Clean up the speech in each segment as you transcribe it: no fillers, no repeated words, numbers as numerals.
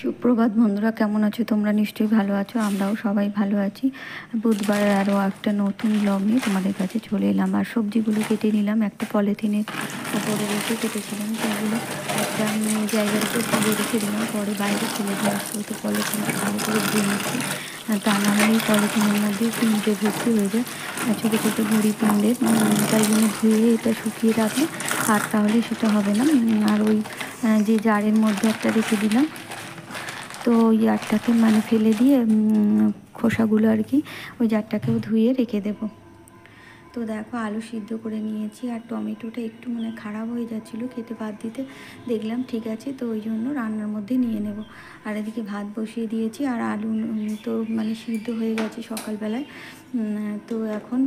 সুপ্রভাত বন্ধুরা, কেমন আছো তোমরা? নিশ্চয়ই ভালো আছো, আমরাও সবাই ভালো আছি। বুধবারের আরও একটা নতুন ব্লগ নিয়ে তোমাদের কাছে চলে এলাম। আর সবজিগুলো কেটে নিলাম, একটা পলিথিনের উপরে রেখে কেটেছিলাম, সেগুলো একটা জায়গার উপর তুলে রেখে দিলাম, পরে বাইরে ফেলে দিয়ে আসবো। তো পলিথিনটা ভালো করে ধুয়ে নিচ্ছি, তা না হলে এই পলিথিনের মধ্যে পিঁপড়ে ভর্তি হয়ে যায়, ছোটো ছোটো ভুঁড়ি পিঁপড়ে। তাই জন্য ধুয়ে এটা শুকিয়ে রাখলে আর তাহলে সেটা হবে না। আর ওই যে জারের মধ্যে একটা রেখে দিলাম, তো ওই জারটাকে মানে ফেলে দিয়ে খোসাগুলো আর কি ওই জারটাকেও ধুয়ে রেখে দেব। তো দেখো, আলু সিদ্ধ করে নিয়েছি, আর টমেটোটা একটু মানে খারাপ হয়ে যাচ্ছিলো, খেতে বাদ দিতে দেখলাম ঠিক আছে, তো ওই জন্য রান্নার মধ্যে নিয়ে নেব। আর এদিকে ভাত বসিয়ে দিয়েছি, আর আলু তো মানে সিদ্ধ হয়ে গেছে সকালবেলায়। তো এখন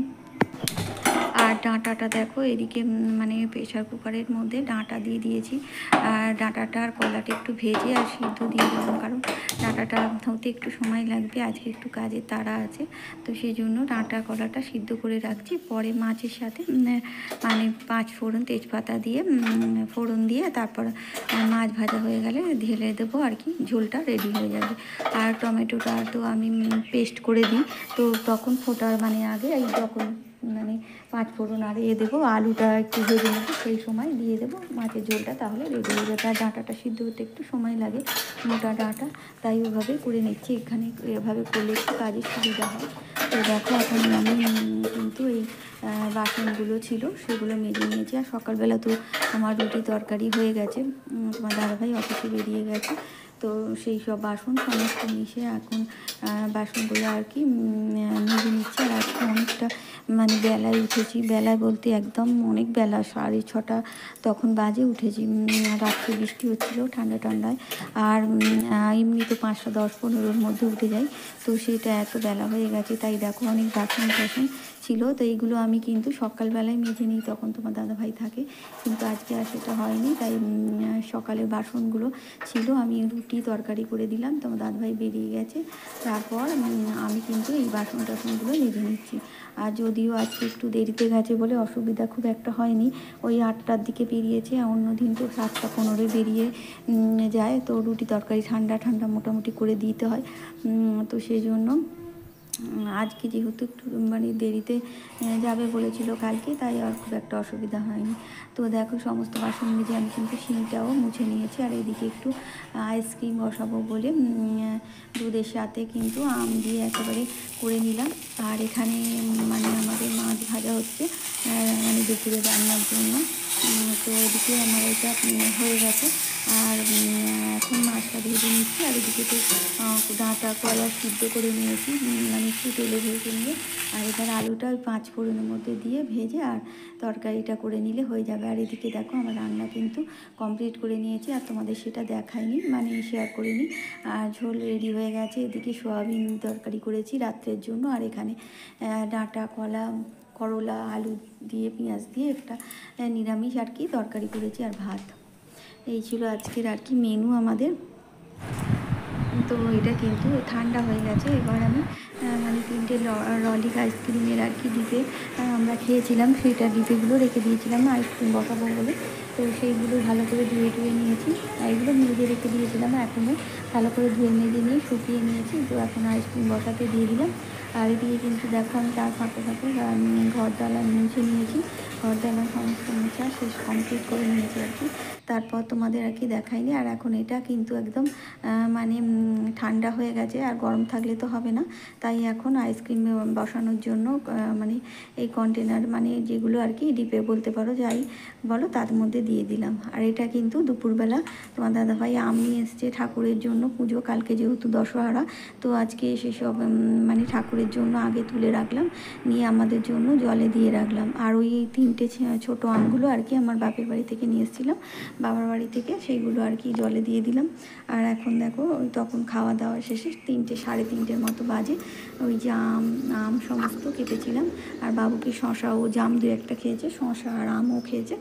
আর ডাঁটাটা দেখো এদিকে মানে প্রেশার কুকারের মধ্যে ডাঁটা দিয়ে দিয়েছি, আর ডাঁটাটা আর কলাটা একটু ভেজে আর সিদ্ধ দিয়ে দিলাম, কারণ ডাঁটাটা হতে একটু সময় লাগবে, আজকে একটু কাজের তাড়া আছে। তো সেই জন্য ডাঁটা কলাটা সিদ্ধ করে রাখছি, পরে মাছের সাথে মানে 5 ফোড়ন তেজপাতা দিয়ে ফোড়ন দিয়ে তারপর মাছ ভাজা হয়ে গেলে ঢেলে দেবো আর কি, ঝোলটা রেডি হয়ে যাবে। আর টমেটোটা তো আমি পেস্ট করে দিই, তো তখন ফোটার মানে আগে এই যখন মানে 5 ফোড়ন আর দেবো, আলুটা একটু ভেজে নেবো, সেই সময় দিয়ে দেবো মাছের ঝোলটা, তাহলে রেডি হয়ে যাবে। আর ডাঁটাটা সিদ্ধ হতে একটু সময় লাগে, মোটা ডাঁটা, তাই ওভাবে করে নিচ্ছি। এখানে এভাবে করলে একটু কাজের সুবিধা হয়। তো দেখো, এখন আমি কিন্তু এই বাসনগুলো ছিল সেগুলো মেজে নিয়েছি। আর সকালবেলা তো আমার রুটি তরকারি হয়ে গেছে, তোমার দাদাভাই অফিসে বেরিয়ে গেছে, তো সেই সব বাসন সমস্ত মিশে এখন বাসনগুলো আর কি মেজে নিচ্ছি। আর আজকে অনেকটা মানে বেলায় উঠেছি, বেলায় বলতে একদম অনেক বেলা, 6:30 তখন বাজে উঠেছি। রাত্রে বৃষ্টি হচ্ছিলো ঠান্ডা ঠান্ডায়, আর এমনি তো 5টা 10-15-র মধ্যে উঠে যাই, তো সেটা এত বেলা হয়ে গেছে। তাই দেখো, অনেক বাসন ছিল, তো এইগুলো আমি কিন্তু সকালবেলায় মেজে নিই, তখন তোমার দাদাভাই থাকে, কিন্তু আজকে আর সেটা হয়নি। তাই সকালের বাসনগুলো ছিল, আমি রুটি তরকারি করে দিলাম, তোমার দাদাভাই বেরিয়ে গেছে, তারপর আমি কিন্তু এই টাসনগুলো মেজে নিচ্ছি। আর যদিও আজকে একটু দেরিতে গেছে বলে অসুবিধা খুব একটা হয়নি, ওই 8টার দিকে বেরিয়েছে, অন্য দিন তো 7টা 15 বেরিয়ে যায়, তো রুটি তরকারি ঠান্ডা ঠান্ডা মোটামুটি করে দিতে হয়। তো সেই জন্য আজকে যেহেতু একটু মানে দেরিতে যাবে বলেছিল কালকে, তাই আর খুব একটা অসুবিধা হয়নি। তো দেখো, সমস্ত বাসন মেজে আমি কিন্তু সিংটাও মুছে নিয়েছি। আর এদিকে একটু আইসক্রিম বসাবো বলে দুধের সাথে কিন্তু আম দিয়ে একেবারে করে নিলাম। আর এখানে মানে আমাদের মাছ ভাজা হচ্ছে মানে দুপুরে রান্নার জন্য। তো এদিকে আমার এটা হয়ে গেছে, আর এখন মাছটা ভেজে নিচ্ছি। আর এদিকে তো ডাঁটা কলা সিদ্ধ করে নিয়েছি, মানে একটু তেলে ভেজে নিয়ে, আর এবার আলুটা ওই 5 ফোড়নের মধ্যে দিয়ে ভেজে আর তরকারিটা করে নিলে হয়ে যাবে। আর এদিকে দেখো, আমার রান্না কিন্তু কমপ্লিট করে নিয়েছি, আর তোমাদের সেটা দেখাইনি, মানে শেয়ার করিনি। আর ঝোল রেডি হয়ে গেছে, এদিকে সোয়াবিন তরকারি করেছি রাত্রের জন্য, আর এখানে ডাঁটা কলা করলা আলু দিয়ে পেঁয়াজ দিয়ে একটা নিরামিষ আর কি তরকারি করেছি, আর ভাত। এই ছিল আজকের আর কি মেনু আমাদের। তো এটা কিন্তু ঠান্ডা হয়ে গেছে। এবার আমি মানে 3টে ললিক আইসক্রিমের আর কি ডিপে আমরা খেয়েছিলাম, সেইটা ডিপেগুলো রেখে দিয়েছিলাম আইসক্রিম বসাবো বলে, তো সেইগুলো ভালো করে ধুয়ে নিয়েছি। এগুলো মেজে রেখে দিয়েছিলাম, এখনও ভালো করে ধুয়ে মেজে নিয়ে শুকিয়ে নিয়েছি, তো এখন আইসক্রিম বসাতে দিয়ে দিলাম। আর এদিকে কিন্তু দেখো, আমি তার ফাঁকে ঘর দালা মুছে নিয়েছি, ঘর দালা সমস্ত মোছা শেষ কমপ্লিট করে নিয়েছি আর কি, তারপর তোমাদের আর কি দেখাইনি। আর এখন এটা কিন্তু একদম মানে ঠান্ডা হয়ে গেছে, আর গরম থাকলে তো হবে না, তাই এখন আইসক্রিম বসানোর জন্য মানে এই কন্টেনার মানে যেগুলো আর কি ডিপে বলতে পারো, যাই বলো, তার মধ্যে দিয়ে দিলাম। আর এটা কিন্তু দুপুরবেলা তোমার দাদাভাই আম নিয়ে এসছে ঠাকুরের জন্য, পুজো কালকে যেহেতু দশহরা, তো আজকে সেসব মানে ঠাকুরের জন্য আগে তুলে রাখলাম, নিয়ে আমাদের জন্য জলে দিয়ে রাখলাম। আর ওই 3টে ছোটো আমগুলো আর কি আমার বাপের বাড়ি থেকে নিয়ে এসেছিলাম, বাবার বাড়ি থেকে, সেইগুলো আর কি জলে দিয়ে দিলাম। আর এখন দেখো, ওই তখন খাওয়া দাওয়া শেষে 3টে 3:30-র মতো বাজে, ওই যে আম সমস্ত কেটেছিলাম, আর বাবুকে শশা ও জাম 2-1টা খেয়েছে, শশা আর আমও খেয়েছে,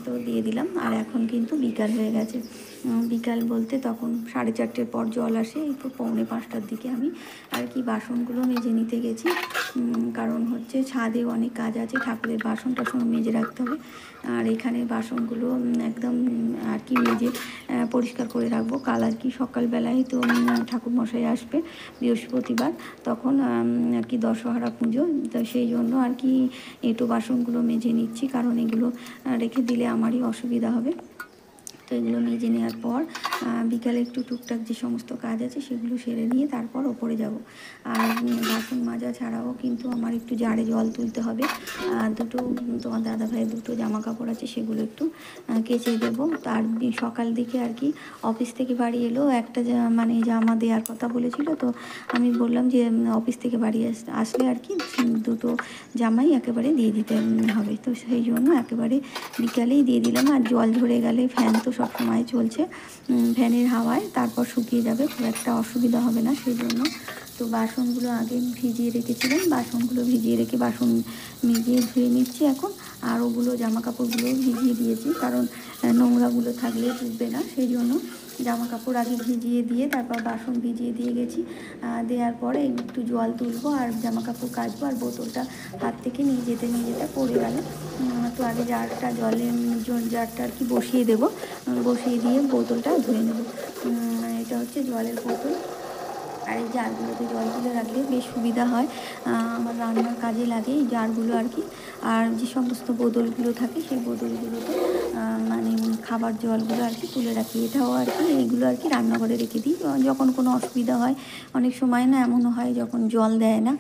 তো দিয়ে দিলাম। আর এখন কিন্তু বিকাল হয়ে গেছে। বিকাল বলতে তখন 4:30 পর জল আসে, এই তো 4:45টার দিকে আমি আর কি বাসনগুলো মেজে নিতে গেছি। কারণ হচ্ছে ছাদেও অনেক কাজ আছে, ঠাকুরের বাসন টাসন মেজে রাখতে হবে। আর এখানে বাসনগুলো একদম আর কি মেজে পরিষ্কার করে রাখবো। কাল আর কি সকালবেলায় তো ঠাকুরমশাই আসবে বৃহস্পতিবার, তখন আর কি দশহরা পুজো, তো সেই জন্য আর কি এঁটো বাসনগুলো মেজে নিচ্ছি, কারণ এগুলো রেখে দিলে আমারই অসুবিধা হবে। তো এগুলো মেজে নেওয়ার পর বিকালে একটু টুকটাক যে সমস্ত কাজ আছে সেগুলো সেরে নিয়ে তারপর ওপরে যাব। আর বাসন মাজা ছাড়াও কিন্তু আমার একটু জারে জল তুলতে হবে। দুটো তোমার দাদাভাইয়ের দুটো জামা কাপড় আছে, সেগুলো একটু কেচে দেবো। তার সকাল দিকে আর কি অফিস থেকে বাড়ি এলো, একটা মানে জামা দেওয়ার কথা বলেছিল, তো আমি বললাম যে অফিস থেকে বাড়ি আসলে আর কি দুটো জামাই একেবারে দিয়ে দিতে হবে। তো সেই জন্য একেবারে বিকালেই দিয়ে দিলাম। আর জল ঝরে গেলে ফ্যান তো সব সময় চলছে, ফ্যানের হাওয়ায় তারপর শুকিয়ে যাবে, খুব একটা অসুবিধা হবে না সেই জন্য। তো বাসনগুলো আগে ভিজিয়ে রেখেছিলাম, বাসনগুলো ভিজিয়ে রেখে বাসন মেজে ধুয়ে নিচ্ছি এখন। আর ওগুলো জামা কাপড়গুলো ভিজিয়ে দিয়েছি, কারণ নোংরাগুলো থাকলে টুকবে না, সেই জন্য জামা কাপড় আগে ভিজিয়ে দিয়ে তারপর বাসন ভিজিয়ে দিয়ে গেছি। দেওয়ার পরে একটু জল তুলবো আর জামা কাপড় কাচবো। আর বোতলটা হাত থেকে নিয়ে যেতে পড়ে গেল, তো আগে জারটা আর কি বসিয়ে দেবো, বসিয়ে দিয়ে বোতলটা ধুয়ে নেবো। এটা হচ্ছে জলের বোতল। আর এই জারগুলোতে জল তুলে রাখলে বেশ সুবিধা হয়, আমার রান্নার কাজে লাগে এই জারগুলো আর কি। আর যে সমস্ত বোতলগুলো থাকে সেই বোতলগুলোতে মানে খাবার জলগুলো আর কি তুলে রাখি। এটাও আর কি এইগুলো আর কি রান্নাঘরে রেখে দিই, যখন কোনো অসুবিধা হয়। অনেক সময় না এমনও হয় যখন জল দেয় না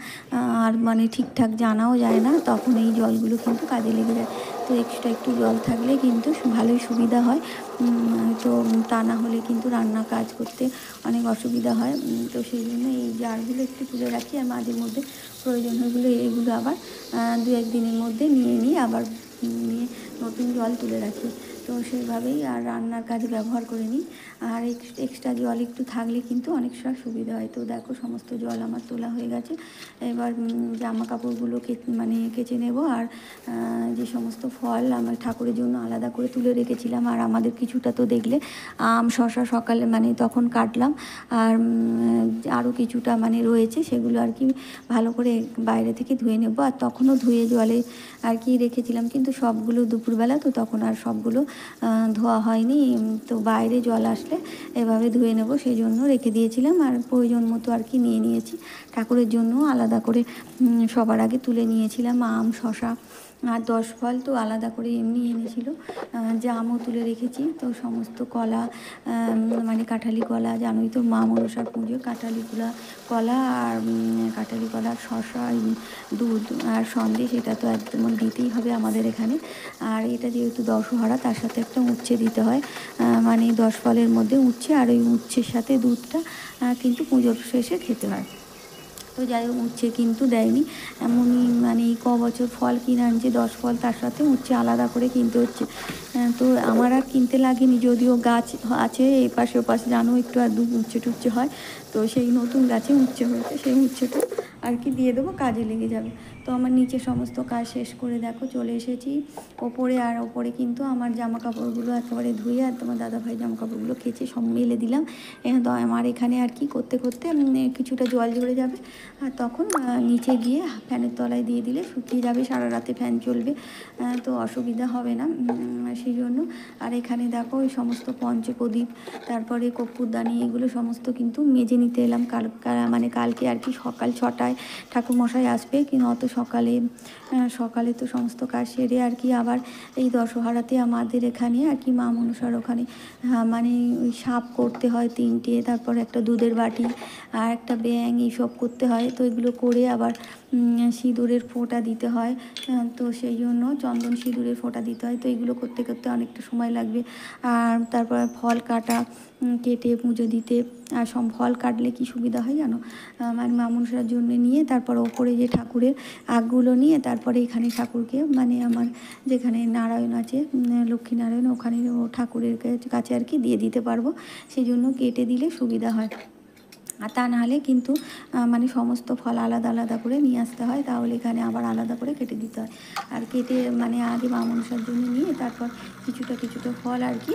আর মানে ঠিকঠাক জানাও যায় না, তখন এই জলগুলো কিন্তু কাজে লেগে যায়। তো এক্সট্রা একটু জল থাকলে কিন্তু ভালোই সুবিধা হয়। তো তা না হলে কিন্তু রান্না কাজ করতে অনেক অসুবিধা হয়। তো সেই জন্য এই জারগুলো একটু তুলে রাখি, আর মাঝে মধ্যে প্রয়োজন হয়েগুলো এগুলো আবার 2-1 দিনের মধ্যে নিয়ে আবার নিয়ে নতুন জল তুলে রাখি। তো সেইভাবেই আর রান্নার কাজে ব্যবহার করে নিই। আর এক্সট্রা জল একটু থাকলে কিন্তু অনেকটা সুবিধা হয়। তো দেখো সমস্ত জল আমার তোলা হয়ে গেছে। এবার জামা কাপড়গুলো মানে কেচে নেব। আর যে সমস্ত ফল আমার ঠাকুরের জন্য আলাদা করে তুলে রেখেছিলাম, আর আমাদের কিছুটা তো দেখলে আম শশা সকালে মানে তখন কাটলাম, আর আরও কিছুটা মানে রয়েছে, সেগুলো আর কি ভালো করে বাইরে থেকে ধুয়ে নেব। আর তখনও ধুয়ে জলে আর কি রেখেছিলাম, কিন্তু সবগুলো দুপুরবেলা তো তখন আর সবগুলো ধোয়া হয়নি। তো বাইরে জল আসলে এভাবে ধুয়ে নেব সেই জন্য রেখে দিয়েছিলাম। আর প্রয়োজন মতো আর কি নিয়ে নিয়েছি, ঠাকুরের জন্য আলাদা করে সবার আগে তুলে নিয়েছিলাম আম শশা আর 10 ফল তো আলাদা করে এমনি এনেছিল, জামও তুলে রেখেছি। তো সমস্ত কলা মানে কাঁঠালি কলা, জানোই তো মা মনসার পুজো, কাঁঠালি কলা আর কাঁঠালি কলা, শশা, দুধ আর সন্দেশ, এটা তো একদম দিতেই হবে আমাদের এখানে। আর এটা যেহেতু দশহরা, তার সাথে একটা উচ্ছে দিতে হয়, মানে 10 ফলের মধ্যে উচ্ছে, আর ওই উচ্ছের সাথে দুধটা কিন্তু পুজোর শেষে খেতে হয়। তো যাই হোক উচ্ছে কিন্তু দেয়নি, এমনই মানে এই বছর ফল কিনে আনছে 10 ফল, তার সাথে উচ্ছে আলাদা করে কিনতে হচ্ছে। তো আমার আর কিনতে লাগেনি, যদিও গাছ আছে এপাশে ওপাশে, জানো একটু আর দু উচ্ছে টুচ্ছে হয়। তো সেই নতুন গাছে উচ্ছে হয়েছে, সেই উচ্ছেটা আর কি দিয়ে দেবো, কাজে লেগে যাবে। তো আমার নিচে সমস্ত কাজ শেষ করে দেখো চলে এসেছি ওপরে। আর ওপরে কিন্তু আমার জামা কাপড়গুলো একেবারে ধুয়ে আর তোমার দাদাভাই জামা কাপড়গুলো কেচে সব মেলে দিলাম। তো আমার এখানে আর কি করতে করতে কিছুটা জল ঝরে যাবে, আর তখন নিচে গিয়ে ফ্যানের তলায় দিয়ে দিলে শুকিয়ে যাবে, সারা রাতে ফ্যান চলবে, তো অসুবিধা হবে না সেই জন্য। আর এখানে দেখো ওই সমস্ত পঞ্চপ্রদীপ, তারপরে কর্পূরদানি, এগুলো সমস্ত কিন্তু মেজে নিতে এলাম মানে কালকে আর কি সকাল 6টায় ঠাকুরমশাই আসবে, কিন্তু অত সকালে তো সমস্ত কাজ সেরে আর কি আবার এই দশহরাতে আমাদের এখানে আর কি মা মনসার ওখানে মানে ওই সাপ করতে হয় 3টে, তারপর একটা দুধের বাটি আর একটা ব্যাঙ, এইসব করতে হয়। তো এগুলো করে আবার সিঁদুরের ফোঁটা দিতে হয়, তো সেই জন্য চন্দন সিঁদুরের ফোঁটা দিতে হয়। তো এগুলো করতে করতে অনেকটা সময় লাগবে। আর তারপর ফল কেটে পুজো দিতে, আর সব ফল কাটলে কি সুবিধা হয় জানো, মানে মা মনসার জন্য নিয়ে তারপর ওপরে যে ঠাকুরের আগগুলো নিয়ে তারপরে এখানে ঠাকুরকে মানে আমার যেখানে নারায়ণ আছে লক্ষ্মীনারায়ণ, ওখানে ঠাকুরের কাছে আর কি দিয়ে দিতে পারবো, সেই জন্য কেটে দিলে সুবিধা হয়। আর তা নাহলে কিন্তু মানে সমস্ত ফল আলাদা আলাদা করে নিয়ে আসতে হয়, তাহলে এখানে আবার আলাদা করে কেটে দিতে হয়। আর কেটে মানে আগে মা মনসার জন্য নিয়ে তারপর কিছুটা কিছুটা ফল আর কি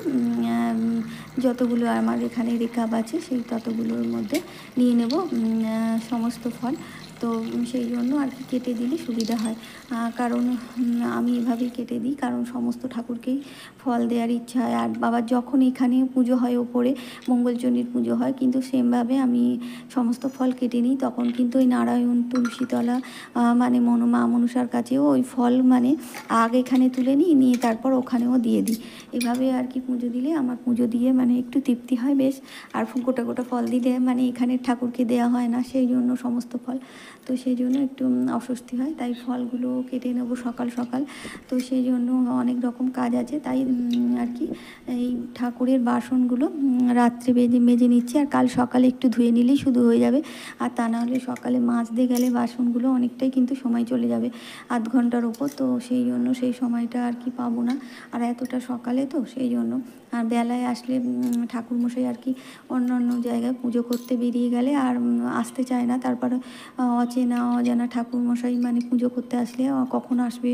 যতগুলো আমার এখানে রেকাব আছে সেই ততগুলোর মধ্যে নিয়ে নেব সমস্ত ফল। তো সেই জন্য আর কি কেটে দিলে সুবিধা হয়, কারণ আমি এভাবেই কেটে দিই, কারণ সমস্ত ঠাকুরকেই ফল দেওয়ার ইচ্ছা হয়। আর বাবার যখন এখানে পুজো হয় ওপরে মঙ্গলচণ্ডীর পুজো হয়, কিন্তু সেমভাবে আমি সমস্ত ফল কেটে নিই। তখন কিন্তু ওই নারায়ণ তুলসীতলা মানে মা মনসার কাছেও ওই ফল মানে আগে এখানে তুলে নিয়ে তারপর ওখানেও দিয়ে দিই। এভাবে আর কি পুজো দিলে আমার পুজো দিয়ে মানে একটু তৃপ্তি হয় বেশ। আর গোটা গোটা ফল দিলে মানে এখানের ঠাকুরকে দেওয়া হয় না, সেই জন্য সমস্ত ফল, তো সেই জন্য একটু অস্বস্তি হয়। তাই ফলগুলো কেটে নেব সকাল সকাল। তো সেই জন্য অনেক রকম কাজ আছে, তাই আর কি এই ঠাকুরের বাসনগুলো রাত্রে মেজে নিচ্ছি। আর কাল সকালে একটু ধুয়ে নিলেই শুধু হয়ে যাবে। আর তা নাহলে সকালে মাজতে গেলে বাসনগুলো অনেকটাই কিন্তু সময় চলে যাবে, আধ ঘন্টার ওপর। তো সেই জন্য সেই সময়টা আর কি পাবো না, আর এতটা সকালে তো সেই জন্য। আর বেলায় আসলে ঠাকুরমশাই আর কি অন্য অন্য জায়গায় পুজো করতে বেরিয়ে গেলে আর আসতে চায় না। তারপরে অচেনা অজানা ঠাকুরমশাই মানে পুজো করতে আসলে কখন আসবে,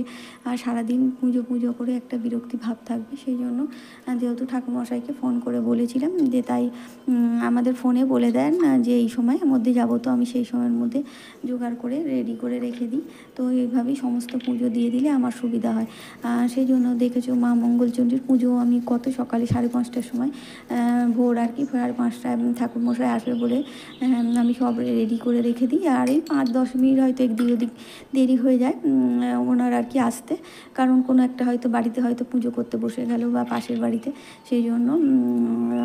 আর সারাদিন পুজো পুজো করে একটা বিরক্তি ভাব থাকবে। সেই জন্য যেহেতু ঠাকুরমশাইকে ফোন করে বলেছিলাম যে তাই আমাদের ফোনে বলে দেন যে এই সময়ের মধ্যে যাব, তো আমি সেই সময়ের মধ্যে জোগাড় করে রেডি করে রেখে দিই। তো এইভাবেই সমস্ত পুজো দিয়ে দিলে আমার সুবিধা হয়। সেই জন্য দেখেছো মা মঙ্গলচণ্ডীর পুজো আমি কত সকালে 5:30টার সময় ভোর আর কি 5:30টায় ঠাকুরমশাই আসবে বলে আমি সব রেডি করে রেখে দিই। আর এই 5-10 মিনিট হয়তো এদিক ওদিক দেরি হয়ে যায় ওনার আর কি আসতে, কারণ কোনো একটা হয়তো বাড়িতে হয়তো পুজো করতে বসে গেল বা পাশের বাড়িতে, সেই জন্য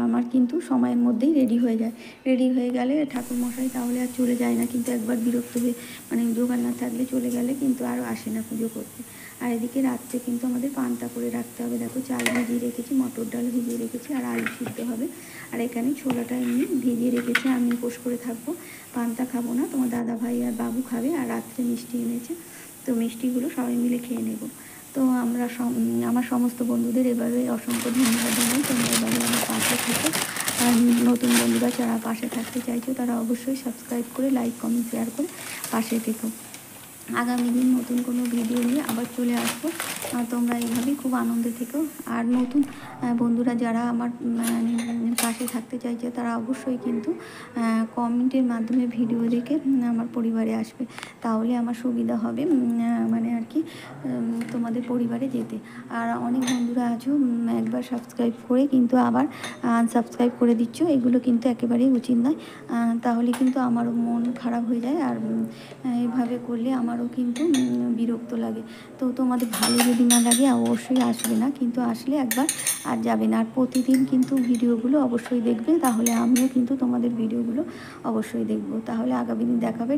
আমার কিন্তু সময়ের মধ্যেই রেডি হয়ে যায়। রেডি হয়ে গেলে ঠাকুরমশাই তাহলে আর চলে যায় না, কিন্তু একবার বিরক্ত হয়ে মানে জোগাড় না থাকলে চলে গেলে কিন্তু আরও আসে না পুজো করতে। আর এদিকে রাত্রে কিন্তু আমাদের পান্তা করে রাখতে হবে। দেখো চাল ভিজিয়ে রেখেছি, মটর ডাল ভিজিয়ে রেখেছি, আর আলু সিদ্ধ হবে। আর এখানে ছোলাটা এমনি ভিজিয়ে রেখেছি, আমি উপোস করে থাকবো, পান্তা খাবো না, তোমার দাদা ভাই আর বাবু খাবে। আর রাত্রে মিষ্টি এনেছে, তো মিষ্টিগুলো সবাই মিলে খেয়ে নেব। তো আমরা আমার সমস্ত বন্ধুদের এবারে অসংখ্য ধন্যবাদ জানাই, তোমরা এবারে আমার পাশে থেকে। আর নতুন বন্ধুরা যারা পাশে থাকতে চাইছো তারা অবশ্যই সাবস্ক্রাইব করে লাইক কমেন্ট শেয়ার করে পাশে থেকো। আগামী দিন নতুন কোনো ভিডিও নিয়ে আবার চলে আসবো, তোমরা এইভাবেই খুব আনন্দে থেকো। আর নতুন বন্ধুরা যারা আমার পাশে থাকতে চাইছে তারা অবশ্যই কিন্তু কমেন্টের মাধ্যমে ভিডিও দেখে আমার পরিবারে আসবে, তাহলে আমার সুবিধা হবে মানে আর কি তোমাদের পরিবারে যেতে। আর অনেক বন্ধুরা আছো একবার সাবস্ক্রাইব করে কিন্তু আবার আনসাবস্ক্রাইব করে দিচ্ছ, এগুলো কিন্তু একেবারেই উচিত নয়, তাহলে কিন্তু আমারও মন খারাপ হয়ে যায়। আর এইভাবে করলে আমারও কিন্তু বিরক্ত লাগে। তো তোমাদের ভালো যদি না লাগে অবশ্যই আসবে না, কিন্তু আসলে একবার আর যাবে না। আর প্রতিদিন কিন্তু ভিডিওগুলো অবশ্যই দেখবে, তাহলে আমিও কিন্তু তোমাদের ভিডিওগুলো অবশ্যই দেখব। তাহলে আগামী দিন দেখাবে।